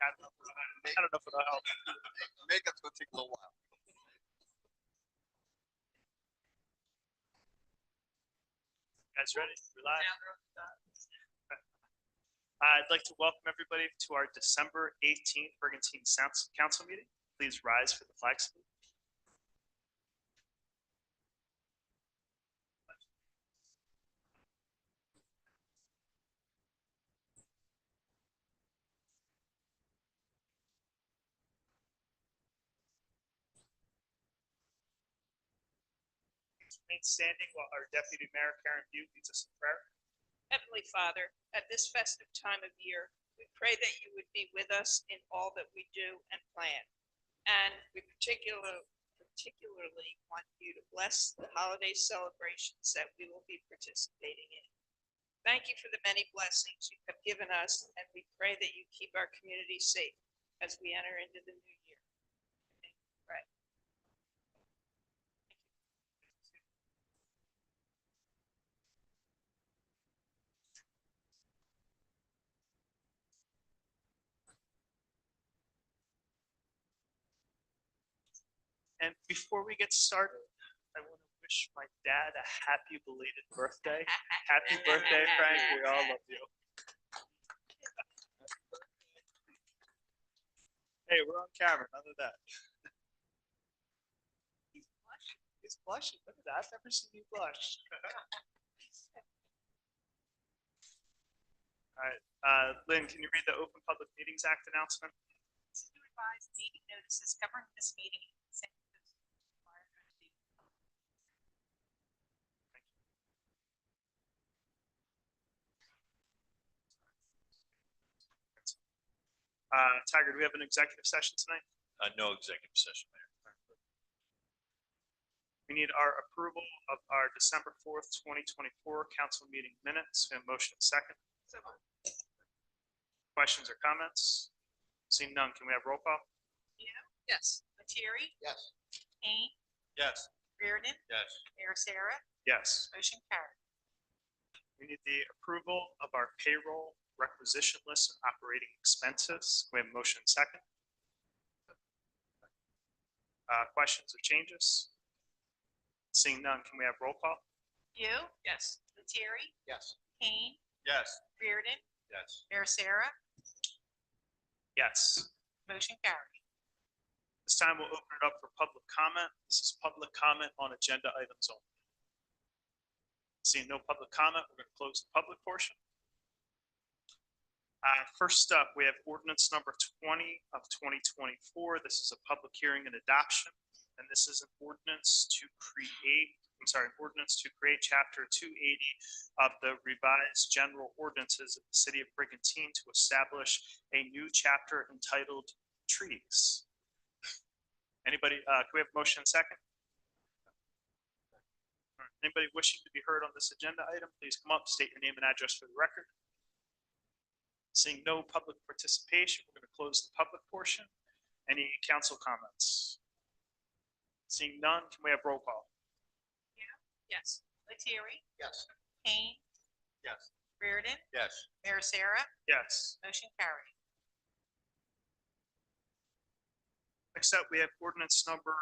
I don't know if it'll help. Makeup's gonna take a little while. Guys ready? We're live. I'd like to welcome everybody to our December 18th Brigantine Council meeting. Please rise for the flag salute. Remain standing while our Deputy Mayor Karen Butte leads us in prayer. Heavenly Father, at this festive time of year, we pray that you would be with us in all that we do and plan. And we particularly want you to bless the holiday celebrations that we will be participating in. Thank you for the many blessings you have given us, and we pray that you keep our community safe as we enter into the new year. Pray. And before we get started, I want to wish my dad a happy belated birthday. Happy birthday, Frank. We all love you. Hey, we're on camera, none of that. He's blushing. He's blushing. Look at that. I've never seen you blush. All right. Lynn, can you read the Open Public Meetings Act announcement? To revise meeting notices covering this meeting. Tiger, do we have an executive session tonight? No executive session, Mayor. We need our approval of our December 4th, 2024 council meeting minutes. We have motion second. Questions or comments? Seeing none, can we have roll call? Yes. Lettieri? Yes. Kane? Yes. Reardon? Yes. Mayor Sarah? Yes. Motion carried. We need the approval of our payroll, requisition list, and operating expenses. We have motion second. Questions or changes? Seeing none, can we have roll call? Yes. Lettieri? Yes. Kane? Yes. Reardon? Yes. Mayor Sarah? Yes. Motion carried. This time we'll open it up for public comment. This is public comment on agenda items only. Seeing no public comment, we're going to close the public portion. First up, we have ordinance number 20 of 2024. This is a public hearing and adoption, and this is an ordinance to create, ordinance to create chapter 280 of the revised general ordinances of the city of Brigantine to establish a new chapter entitled trees. Anybody, can we have a motion second? Anybody wishing to be heard on this agenda item, please come up, state your name and address for the record. Seeing no public participation, we're going to close the public portion. Any council comments? Seeing none, can we have roll call? Yes. Lettieri? Yes. Kane? Yes. Reardon? Yes. Mayor Sarah? Yes. Motion carried. Next up, we have ordinance number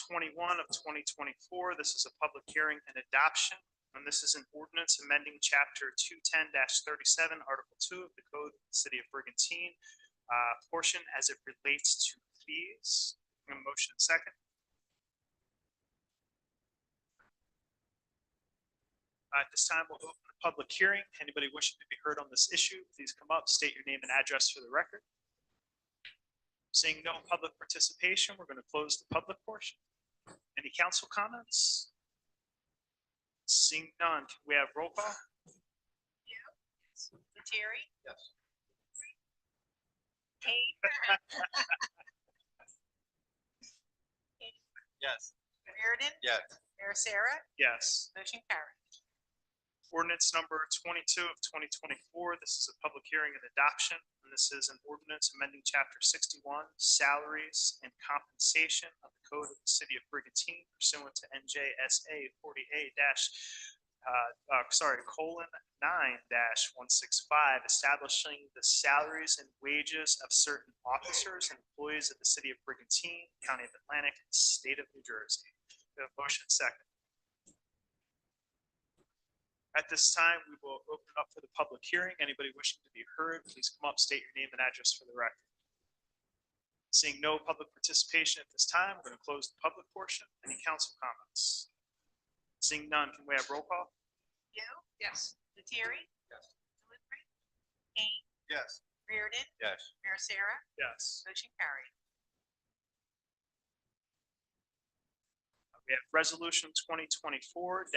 21 of 2024. This is a public hearing and adoption, and this is an ordinance amending chapter 210-37, article 2 of the code of the city of Brigantine, portion as it relates to fees. A motion second. At this time, we'll open the public hearing. Anybody wishing to be heard on this issue, please come up, state your name and address for the record. Seeing no public participation, we're going to close the public portion. Any council comments? Seeing none, can we have roll call? Lettieri? Yes. Kane? Yes. Reardon? Yes. Mayor Sarah? Yes. Motion carried. Ordinance number 22 of 2024. This is a public hearing and adoption, and this is an ordinance amending chapter 61, salaries and compensation of the code of the city of Brigantine pursuant to NJSA :9-165, establishing the salaries and wages of certain officers and employees of the city of Brigantine, county of Atlantic, and state of New Jersey. We have a motion second. At this time, we will open up for the public hearing. Anybody wishing to be heard, please come up, state your name and address for the record. Seeing no public participation at this time, we're going to close the public portion. Any council comments? Seeing none, can we have roll call? You? Yes. Lettieri? Yes. Delivery? Kane? Yes. Reardon? Yes. Mayor Sarah? Yes. Motion carried. We have resolution 2024-212,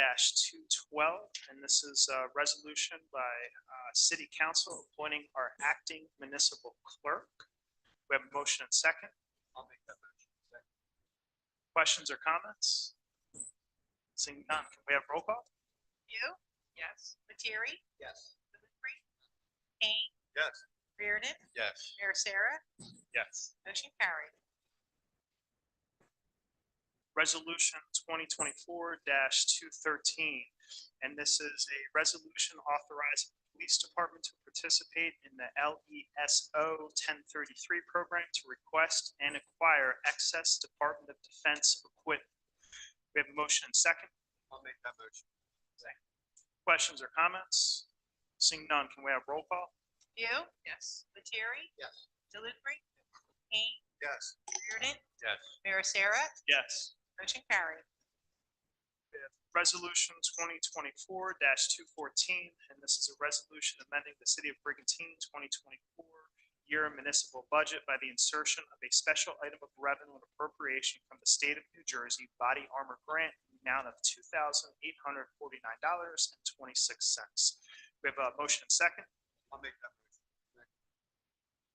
and this is a resolution by city council appointing our acting municipal clerk. We have a motion and second. I'll make that motion. Second. Questions or comments? Seeing none, can we have roll call? You? Yes. Lettieri? Yes. Delivery? Kane? Yes. Reardon? Yes. Mayor Sarah? Yes. Motion carried. Resolution 2024-213, and this is a resolution authorizing the police department to participate in the LESO 1033 program to request and acquire excess Department of Defense equipment. We have a motion and second. I'll make that motion. Second. Questions or comments? Seeing none, can we have roll call? You? Yes. Lettieri? Yes. Delivery? Kane? Yes. Reardon? Yes. Mayor Sarah? Yes. Motion carried. Resolution 2024-214, and this is a resolution amending the city of Brigantine 2024 year municipal budget by the insertion of a special item of revenue and appropriation from the state of New Jersey body armor grant in the amount of $2,849.26. We have a motion and second. I'll make that motion. Second.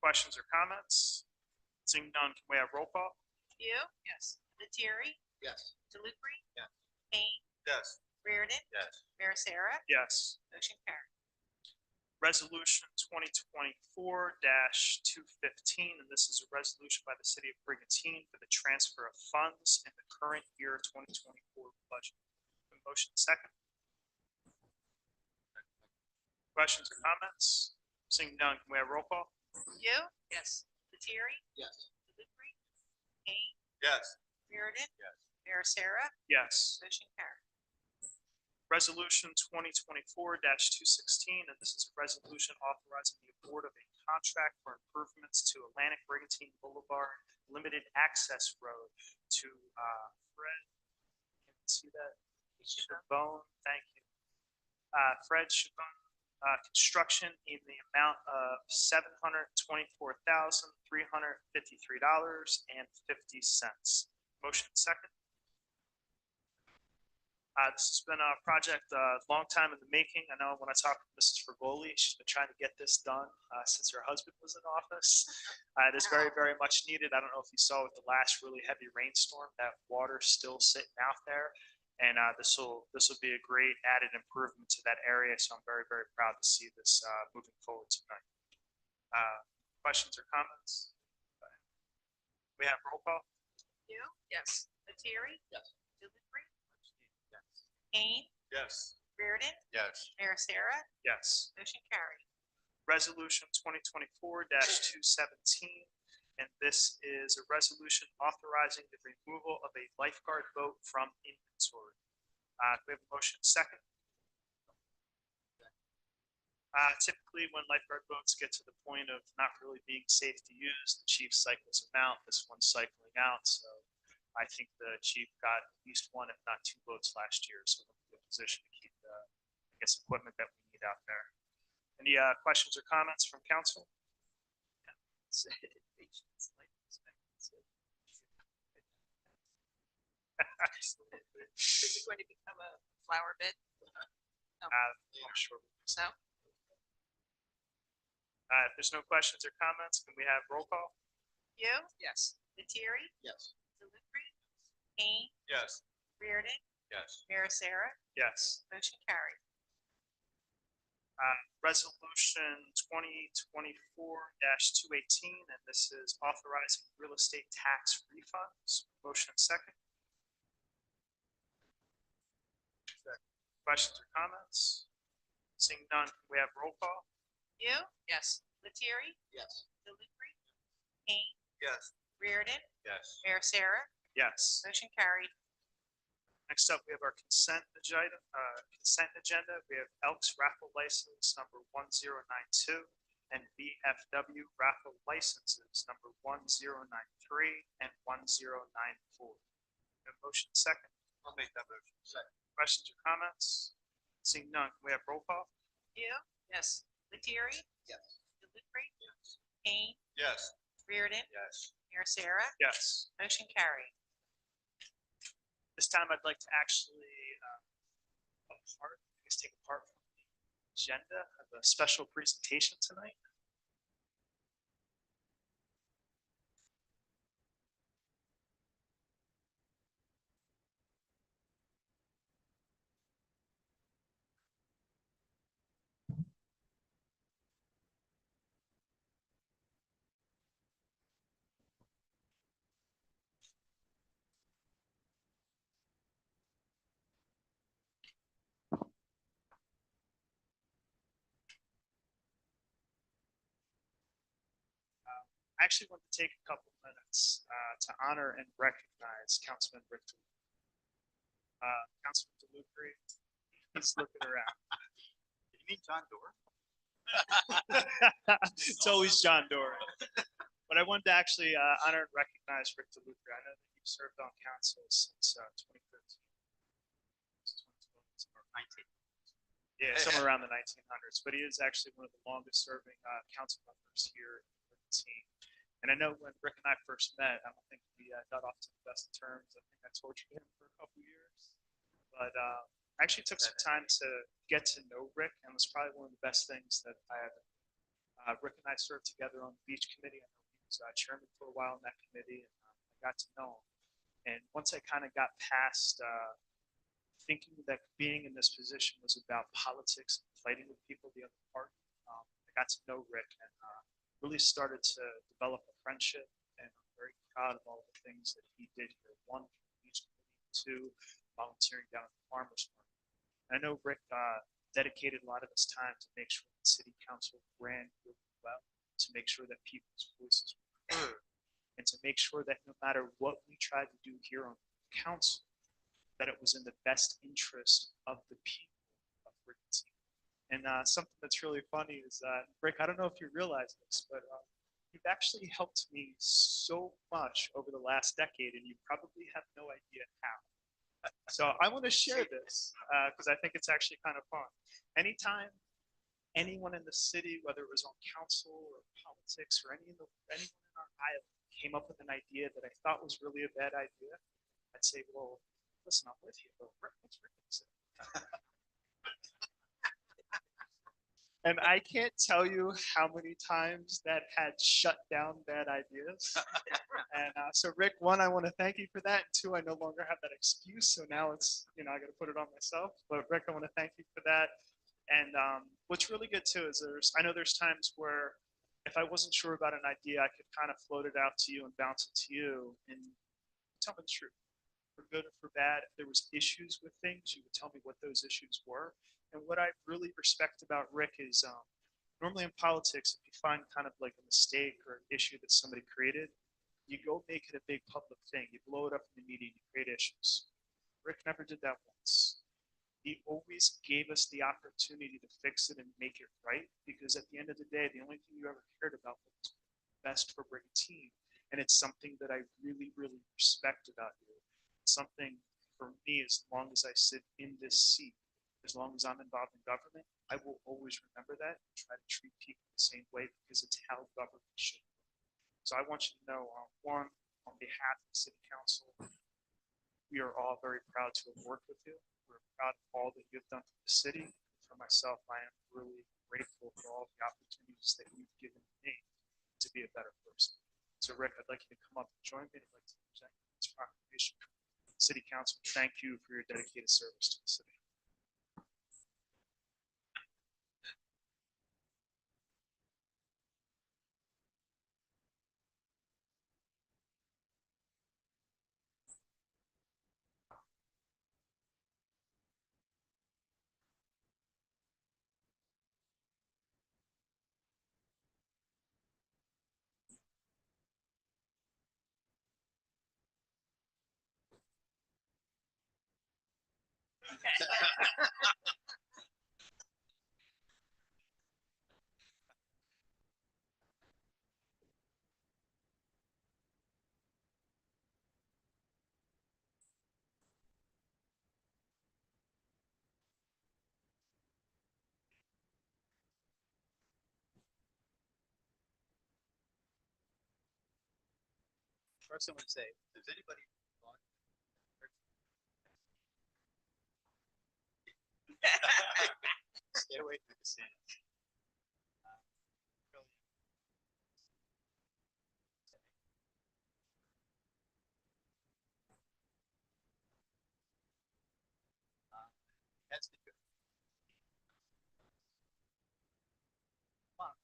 Questions or comments? Seeing none, can we have roll call? You? Yes. Lettieri? Yes. Delivery? Yes. Kane? Yes. Reardon? Yes. Mayor Sarah? Yes. Motion carried. Resolution 2024-215, and this is a resolution by the city of Brigantine for the transfer of funds in the current year 2024 budget. A motion second. Questions or comments? Seeing none, can we have roll call? You? Yes. Lettieri? Yes. Delivery? Kane? Yes. Reardon? Yes. Mayor Sarah? Yes. Motion carried. Resolution 2024-216, and this is a resolution authorizing the award of a contract for improvements to Atlantic Brigantine Boulevard Limited Access Road to Fred. Can you see that? Chabone, thank you. Fred Chabone Construction in the amount of $724,353.50. Motion second. This has been a project a long time in the making. I know when I talked to Mrs. Fragoli, she's been trying to get this done since her husband was in office. It is very, very much needed. I don't know if you saw with the last really heavy rainstorm, that water's still sitting out there. And this will be a great added improvement to that area. So I'm very, very proud to see this moving forward tonight. Questions or comments? We have roll call. You? Yes. Lettieri? Yes. Delivery? Yes. Kane? Yes. Reardon? Yes. Mayor Sarah? Yes. Motion carried. Resolution 2024-217, and this is a resolution authorizing the removal of a lifeguard boat from inventory. We have a motion second. Typically, when lifeguard boats get to the point of not really being safe to use, the chief cycles them out. This one's cycling out, so I think the chief got at least one, if not two boats last year, so we're in a good position to keep the, equipment that we need out there. Any questions or comments from council? Is it going to become a flower bed? I'm sure. So, If there's no questions or comments, can we have roll call? you? Yes. Lettieri? Yes. Delivery? Kane? Yes. Reardon? Yes. Mayor Sarah? Yes. Motion carried. Resolution 2024-218, and this is authorizing real estate tax refunds. Motion second. Questions or comments? Seeing none, can we have roll call? You, Yes. Lettieri, Yes. Delivery, Kane, Yes. Reardon, Yes. Mayor Sarah, Yes. motion carried. Next up, we have our consent agenda. We have Elks raffle license number 1092 and VFW raffle licenses number 1093 and 1094. A motion second. I'll make that motion. Second. Questions or comments? Seeing none, can we have roll call? You, Yes. Lettieri, Yes. Delivery, Yes. Kane, Yes. Reardon, Yes. Mayor Sarah, Yes. motion carried. This time I'd like to actually take apart from the agenda of a special presentation tonight. I actually want to take a couple minutes to honor and recognize Councilman Rick DeLuca. Councilman DeLuca, he's looking around. You mean John Doerr? It's always John Doran. But I wanted to actually honor and recognize Rick DeLuca. I know that you've served on council since 2013. 19. Yeah, somewhere around the 1900s. But he is actually one of the longest serving council members here in Brigantine. And I know when Rick and I first met, I don't think we got off to the best terms. I think I tortured him for a couple years. But I actually took some time to get to know Rick, and it was probably one of the best things that I ever. Rick and I served together on the beach committee. I know he was chairman for a while in that committee, and I got to know him. And once I kind of got past thinking that being in this position was about politics and fighting with people the other party, I got to know Rick and really started to develop a friendship. And I'm very proud of all the things that he did here. One, for the beach committee, two, volunteering down at the farmers market. And I know Rick dedicated a lot of his time to make sure the city council ran really well, to make sure that people's voices were heard, and to make sure that no matter what we tried to do here on council, that it was in the best interest of the people of Brigantine. And something that's really funny is, Rick, I don't know if you realize this, but you've actually helped me so much over the last decade, and you probably have no idea how. So I want to share this because I think it's actually kind of fun. Anytime anyone in the city, whether it was on council or politics or anyone in our island came up with an idea that I thought was really a bad idea, I'd say, well, listen, I'm with you, but what's Rick gonna say? And I can't tell you how many times that had shut down bad ideas. And so, Rick, one, I want to thank you for that. And two, I no longer have that excuse. So now it's, I got to put it on myself. But Rick, I want to thank you for that. And what's really good too is I know there's times where if I wasn't sure about an idea, I could kind of float it out to you and bounce it to you and tell me the truth. For good or for bad, if there was issues with things, you would tell me what those issues were. And what I really respect about Rick is normally in politics, if you find kind of like a mistake or an issue that somebody created, you go make it a big public thing. You blow it up in the media, you create issues. Rick never did that once. He always gave us the opportunity to fix it and make it right, because at the end of the day, the only thing you ever cared about was best for Brigantine. And it's something that I really, really respect about you. It's something for me, as long as I sit in this seat, as long as I'm involved in government, I will always remember that and try to treat people the same way because it's how government should be. So I want you to know, one, on behalf of the City Council, we are all very proud to have worked with you. We're proud of all that you've done for the city. For myself, I am really grateful for all the opportunities that you've given me to be a better person. So Rick, I'd like you to come up and join me. I'd like to present this proclamation. City Council, thank you for your dedicated service to the city. First, I want to say, does anybody want? Stay away from the sand. That's the good. Come on.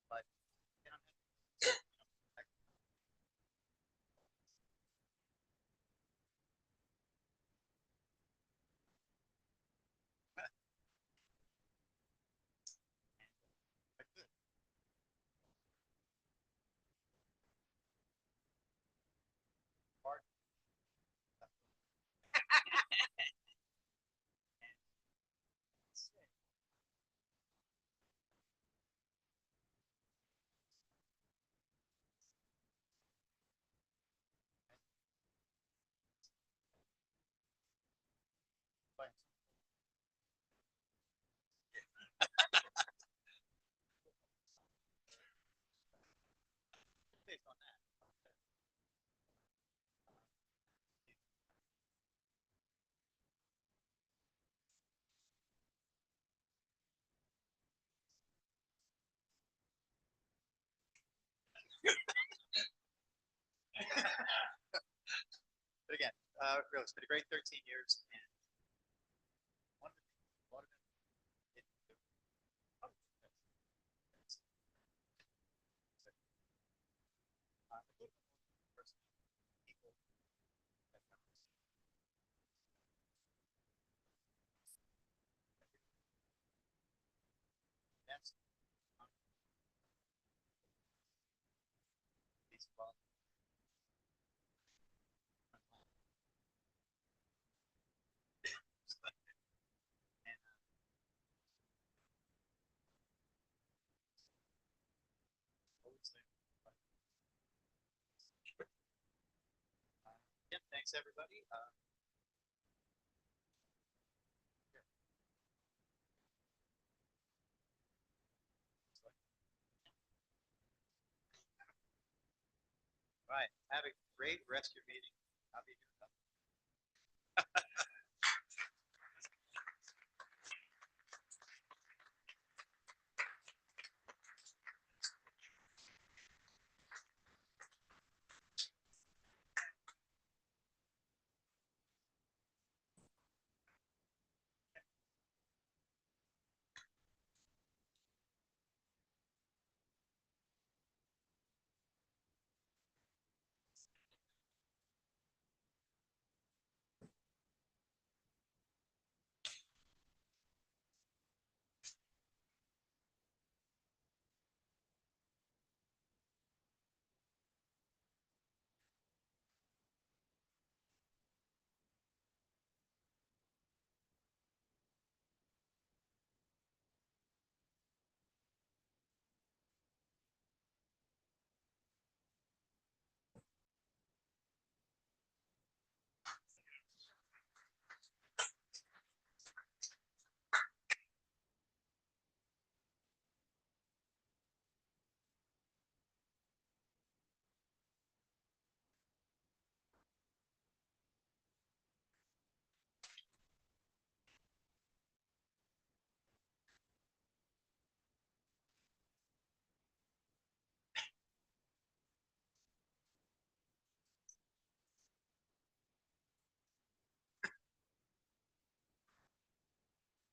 But, you know, Hard. But- Based on that. But again, really, it's been a great 13 years, and one of the things, a lot of it, a little bit more personal people that that's these problems. And always there. Yeah, thanks everybody. All right, have a great rest of your meeting. I'll be here.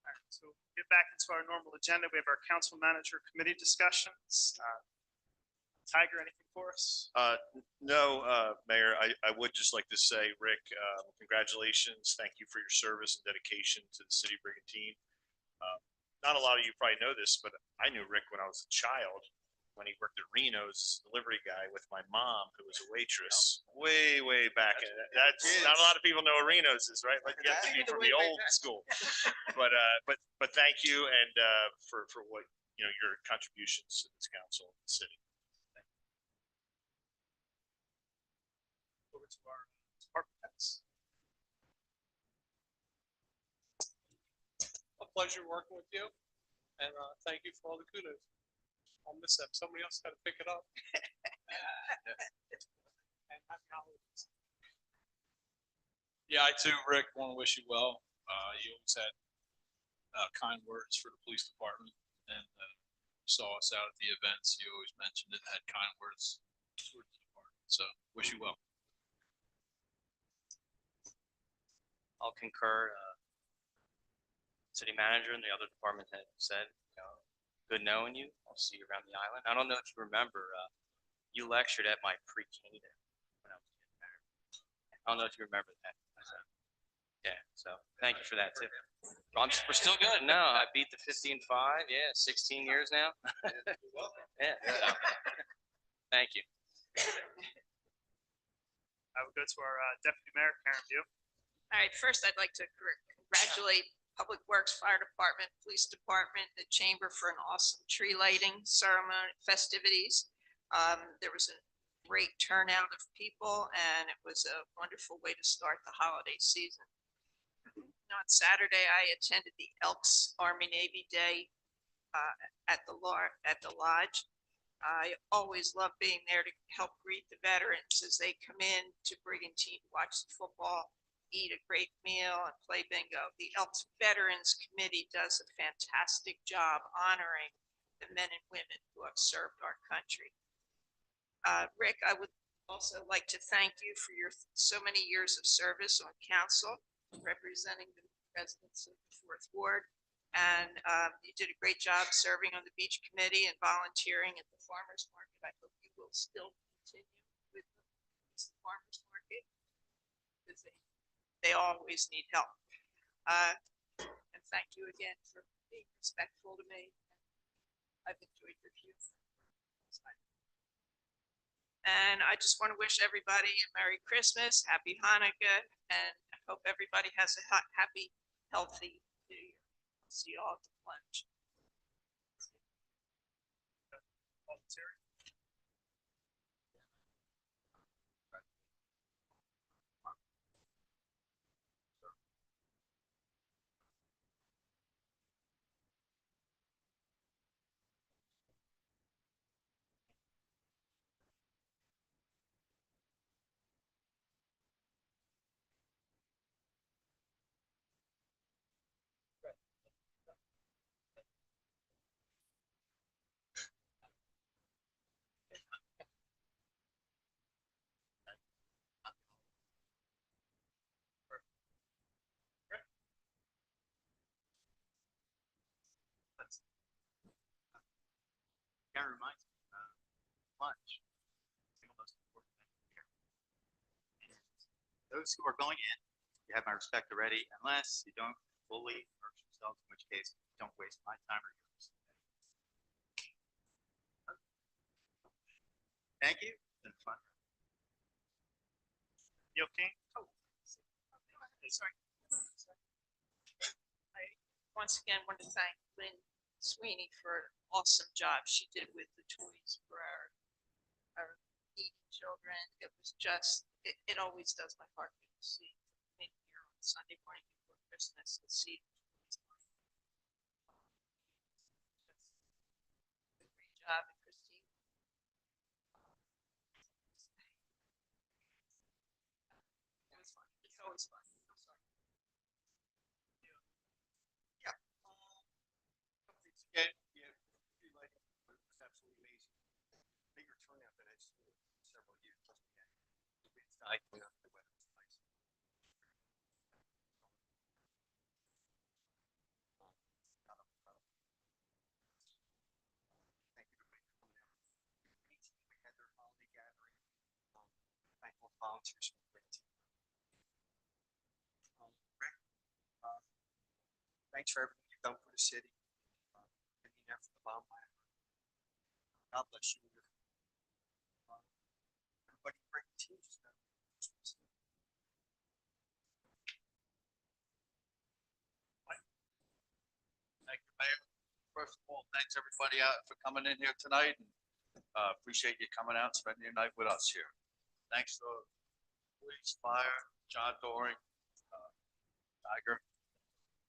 All right, so get back into our normal agenda. We have our council manager committee discussions. Tiger, anything for us? No, Mayor, I would just like to say, Rick, congratulations. Thank you for your service and dedication to the city of Brigantine. Not a lot of you probably know this, but I knew Rick when I was a child, when he worked at Reno's as a delivery guy with my mom, who was a waitress way, way back. That's not a lot of people know what Reno's is, right? Like you have to be from the old school. But thank you and for what, your contributions to this council and the city. Over to our department heads. A pleasure working with you, and thank you for all the kudos. I'll miss that. Somebody else got to pick it up. And happy holidays. Yeah, I too, Rick, want to wish you well. You always had kind words for the police department, and saw us out at the events. You always mentioned it, had kind words towards the department. So, wish you well. I'll concur. City manager and the other department head said, good knowing you. I'll see you around the island. I don't know if you remember, you lectured at my pre-K when I was getting married. I don't know if you remember that. Yeah, so thank you for that too. We're still good. No, I beat the 15-5. Yeah, 16 years now. Yeah. So, thank you. I would go to our deputy mayor, Karen View. All right, first I'd like to congratulate Public Works, Fire Department, Police Department, the Chamber for an awesome tree lighting ceremony festivities. There was a great turnout of people and it was a wonderful way to start the holiday season. On Saturday, I attended the Elks Army Navy Day at the lodge. I always love being there to help greet the veterans as they come in to Brigantine, watch the football, eat a great meal and play bingo. The Elks Veterans Committee does a fantastic job honoring the men and women who have served our country. Rick, I would also like to thank you for your so many years of service on council, representing the residents of the 4th Ward. And you did a great job serving on the beach committee and volunteering at the farmers market. I hope you will still continue with the farmers market, because they always need help. And thank you again for being respectful to me. I've enjoyed your views. And I just want to wish everybody a Merry Christmas, Happy Hanukkah, and I hope everybody has a happy, healthy New Year. See you all at the lunch. Voluntary. Kind of reminds me of lunch. Single most important thing here. And those who are going in, you have my respect already, unless you don't fully immerse yourselves, in which case don't waste my time or yours. Thank you. It's been fun. You okay? Oh, sorry. I once again want to thank Lynn Sweeney for an awesome job she did with the toys for our needy children. It was just, it always does my heart good to see me here on Sunday morning before Christmas to see. Great job, Christine. It was fun. It's always fun. I'm sorry. Yeah. Yeah, yeah. Like, it was absolutely amazing. Bigger turnout than I've seen in several years. It's not the weather was nice. Thank you everybody for coming out. volunteers from Brigantine. Rick, thanks for everything you've done for the city. And you there from the bottom of my heart. God bless you. Everybody in Brigantine just got. Thank you, Mayor. First of all, thanks everybody out for coming in here tonight. Appreciate you coming out, spending your night with us here. Thanks to police, fire, John Doring, Tiger.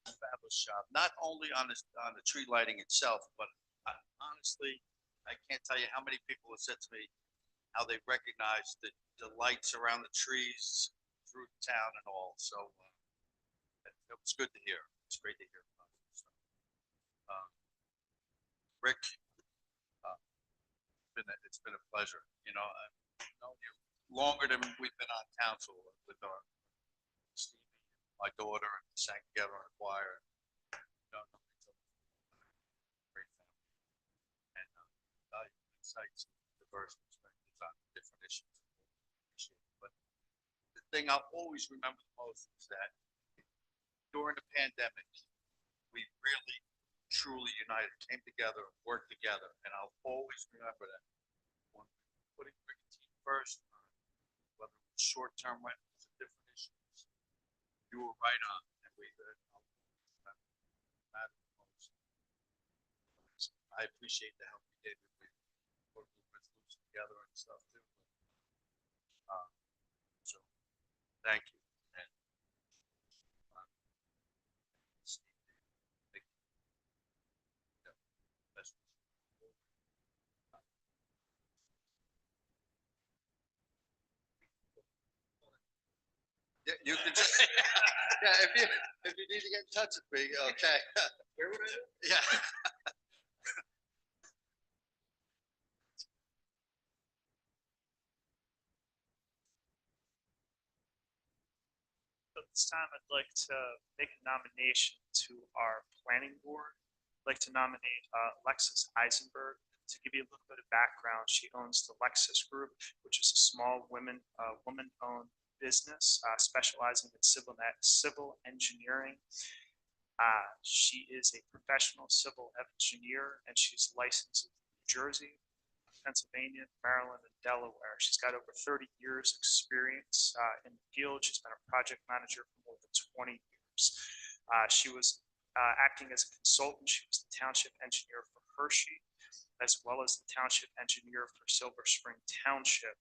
Fabulous job, not only on the tree lighting itself, but honestly, I can't tell you how many people have said to me how they recognize the lights around the trees through the town and all. So it was good to hear. It's great to hear. Rick, it's been a pleasure. You know, I've known you longer than we've been on council with our Stevie, my daughter, and sang together in a choir. You know, great family, and valuable insights, diverse perspectives on different issues. But the thing I'll always remember the most is that during the pandemic, we really truly united, came together, worked together, and I'll always remember that. When putting Brigantine first, whether it was short-term rentals or different issues, you were right on, and we I appreciate the help you did with working with resolution together and stuff too. So, thank you. And, Steve, thank you. Best wishes. Yeah, you can just, yeah, if you need to get in touch with me, okay. Yeah. At this time, I'd like to make a nomination to our planning board. I'd like to nominate Alexis Eisenberg. To give you a little bit of background, she owns the Lexus Group, which is a small woman-owned business specializing in civil engineering. She is a professional civil engineer, and she's licensed in New Jersey, Pennsylvania, Maryland, and Delaware. She's got over 30 years experience in the field. She's been a project manager for more than 20 years. She was acting as a consultant. She was the township engineer for Hershey, as well as the township engineer for Silver Spring Township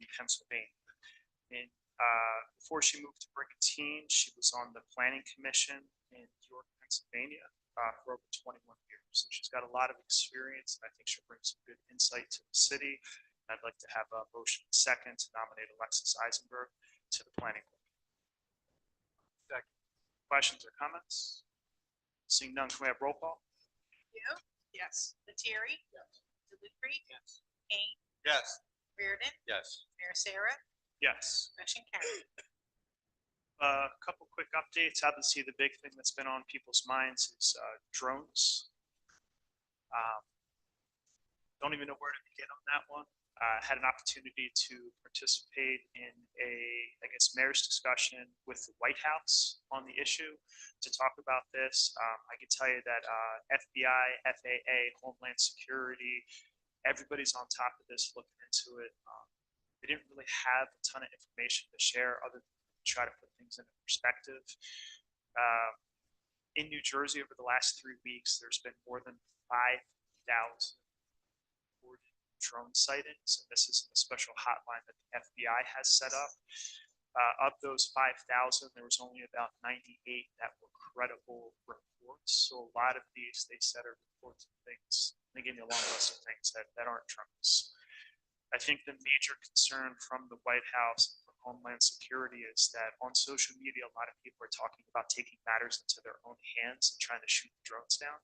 in Pennsylvania. Before she moved to Brigantine, she was on the planning commission in York, Pennsylvania for over 21 years. So she's got a lot of experience, and I think she'll bring some good insight to the city. I'd like to have a motion second to nominate Alexis Eisenberg to the planning board. Second. Questions or comments? Seeing none, can we have roll call? You? Yes. Lettieri? Yes. DeLucre? Yes. Kane? Yes. Reardon? Yes. Mayor Sarah? Yes. Motion carried. A couple quick updates. Obviously, the big thing that's been on people's minds is drones. Don't even know where to begin on that one. Had an opportunity to participate in I guess, mayor's discussion with the White House on the issue to talk about this. I can tell you that FBI, FAA, Homeland Security, everybody's on top of this, looking into it. They didn't really have a ton of information to share other than try to put things into perspective. In New Jersey, over the last 3 weeks, there's been more than 5,000 drone sightings, and this is a special hotline that the FBI has set up. Of those 5,000, there was only about 98 that were credible reports. So a lot of these, they said, are reports of things. They give you a long list of things that aren't drones. I think the major concern from the White House and from Homeland Security is that on social media, a lot of people are talking about taking matters into their own hands and trying to shoot drones down.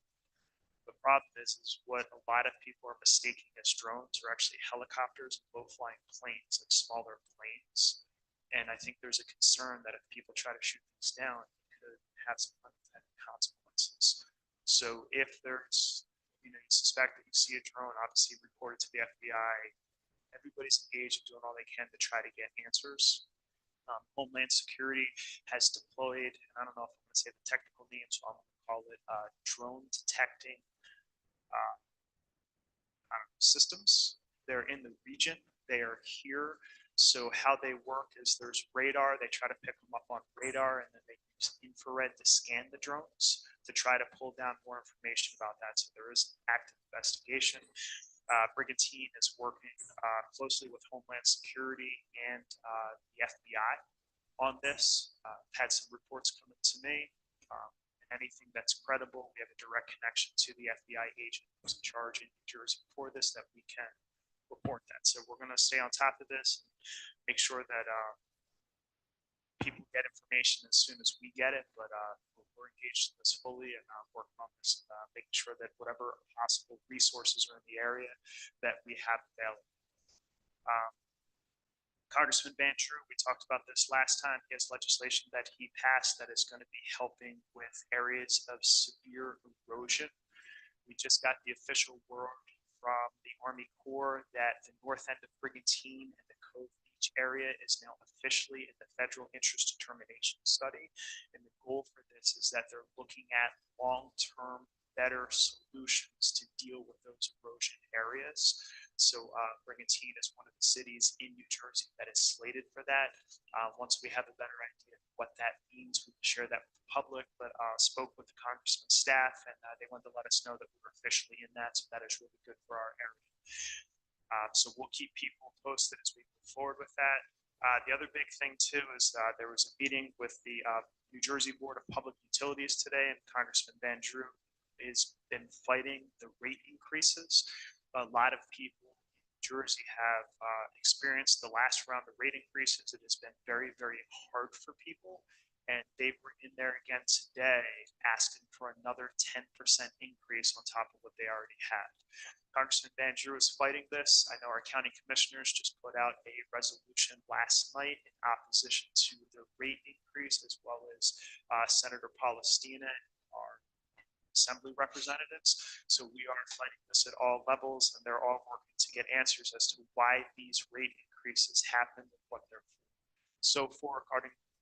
The problem is what a lot of people are mistaking as drones are actually helicopters, low-flying planes, like smaller planes. And I think there's a concern that if people try to shoot these down, it could have some unintended consequences. So if there's, you suspect that you see a drone, obviously report it to the FBI Everybody's engaged and doing all they can to try to get answers. Homeland Security has deployed, and I don't know if I'm going to say the technical name, so I'm going to call it drone detecting systems. They're in the region. They are here. So how they work is there's radar. They try to pick them up on radar, and then they use infrared to scan the drones to try to pull down more information about that. So there is active investigation. Brigantine is working closely with Homeland Security and the FBI on this. Had some reports coming to me. Anything that's credible, we have a direct connection to the FBI agent who's in charge in New Jersey for this, that we can report that. So we're going to stay on top of this, make sure that people get information as soon as we get it. But we're engaged in this fully and working on this, making sure that whatever possible resources are in the area that we have available. Congressman Van True, we talked about this last time. He has legislation that he passed that is going to be helping with areas of severe erosion. We just got the official word from the Army Corps that the north end of Brigantine and the Cove Beach area is now officially in the federal interest determination study. And the goal for this is that they're looking at long-term better solutions to deal with those erosion areas. So Brigantine is one of the cities in New Jersey that is slated for that. Once we have a better idea of what that means, we can share that with the public, but spoke with the congressman's staff, and they wanted to let us know that we were officially in that, so that is really good for our area. So we'll keep people posted as we move forward with that. The other big thing too is there was a meeting with the New Jersey Board of Public Utilities today, and Congressman Van Drew has been fighting the rate increases. A lot of people in Jersey have experienced the last round of rate increases. It has been very, very hard for people. And they were in there again today asking for another 10% increase on top of what they already had. Congressman Van Drew is fighting this. I know our county commissioners just put out a resolution last night in opposition to the rate increase, as well as Senator Palestina, our assembly representatives. So we are fighting this at all levels, and they're all working to get answers as to why these rate increases happen and what they're for.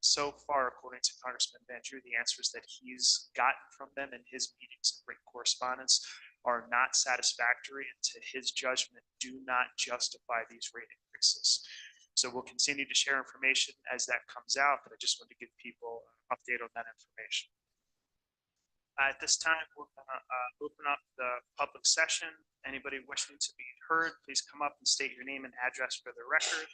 So far, according to Congressman Van Drew, the answers that he's gotten from them in his meetings and written correspondence are not satisfactory, and to his judgment, do not justify these rate increases. So we'll continue to share information as that comes out, but I just want to give people an update on that information. At this time, we're going to open up the public session. Anybody wishing to be heard, please come up and state your name and address for the record.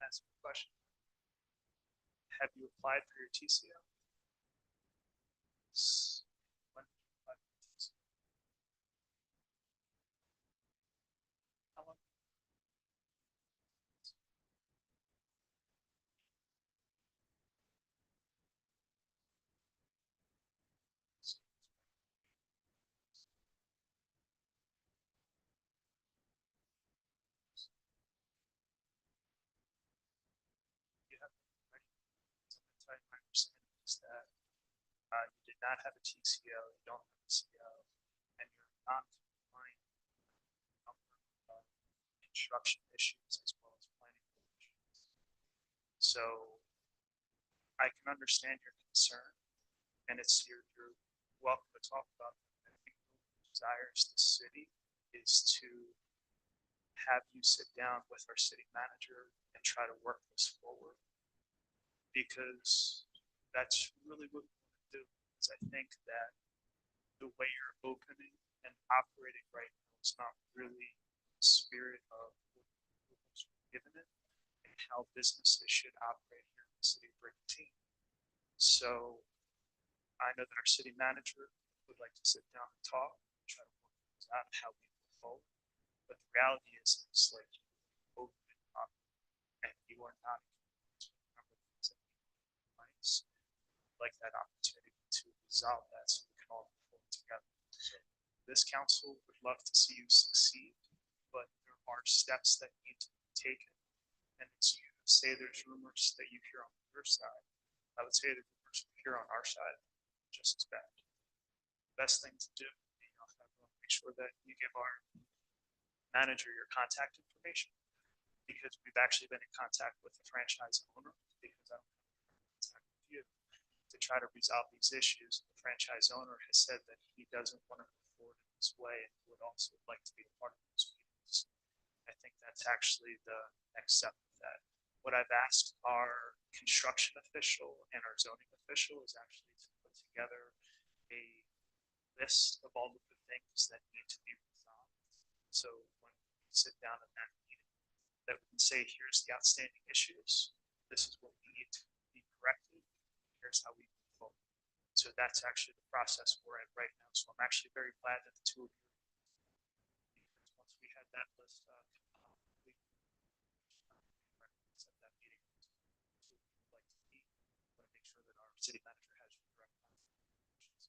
ask you a question? Have you applied for your TCO? When did you apply for your TCO? How long? You have, right? My understanding is that you did not have a TCO, you don't have a CO, and you're not compliant with a number of construction issues as well as planning board issues. So I can understand your concern, and you're welcome to talk about it. I think who desires the city is to have you sit down with our city manager and try to work this forward. Because that's really what we want to do, is I think that the way you're opening and operating right now is not really the spirit of what was given it and how businesses should operate here in the city of Brigantine. So I know that our city manager would like to sit down and talk, and try to work things out how we move forward. But the reality is, it's like you open it up and you are not like that opportunity to resolve that so we can all move forward together. So this council would love to see you succeed, but there are steps that need to be taken. And it's you say there's rumors that you hear on your side. I would say the rumors we hear on our side just as bad. Best thing to do, make sure that you give our manager your contact information, because we've actually been in contact with the franchise owner, because I don't have contact with you, to try to resolve these issues. The franchise owner has said that he doesn't want to move forward in this way and would also like to be a part of those meetings. I think that's actually the next step of that. What I've asked our construction official and our zoning official is actually to put together a list of all of the things that need to be resolved. So when we sit down in that meeting, that we can say, here's the outstanding issues, this is what we need to be corrected, here's how we move forward. So that's actually the process we're at right now. So I'm actually very glad that the two of you, because once we had that list we set that meeting, like to meet, want to make sure that our city manager has your direct contact information.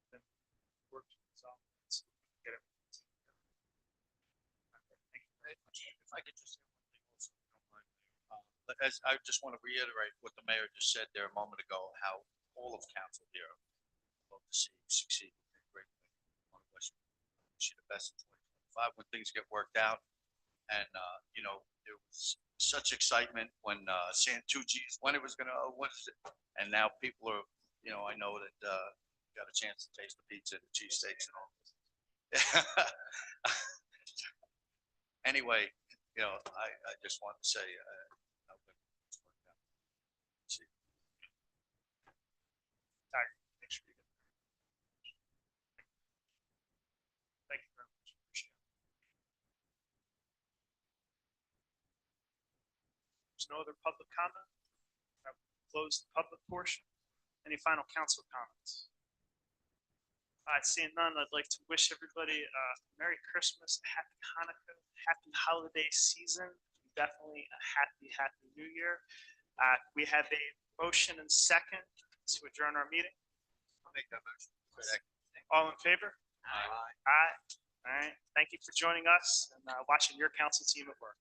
Then work to resolve it, so we can get everything together. Thank you very much. If I could just say one thing also, if you don't mind. But as I just want to reiterate what the mayor just said there a moment ago, how all of council here love to see you succeed. Great. Want to wish you the best in 2025 when things get worked out. And, you know, there was such excitement when Santucci's, when it was gonna, what is it? And now people are, you know, I know that got a chance to taste the pizza, the cheesesteaks and all. Anyway, you know, I just want to say, how good it's worked out. See. Make sure you get there. Thank you very much. Appreciate it. There's no other public comment. I will close the public portion. Any final council comments? Seeing none, I'd like to wish everybody a Merry Christmas, a Happy Hanukkah, Happy Holiday Season, definitely a Happy New Year. We have a motion and second to adjourn our meeting. I'll make that motion. All in favor? Aye. Aye. All right. Thank you for joining us and watching your council team at work.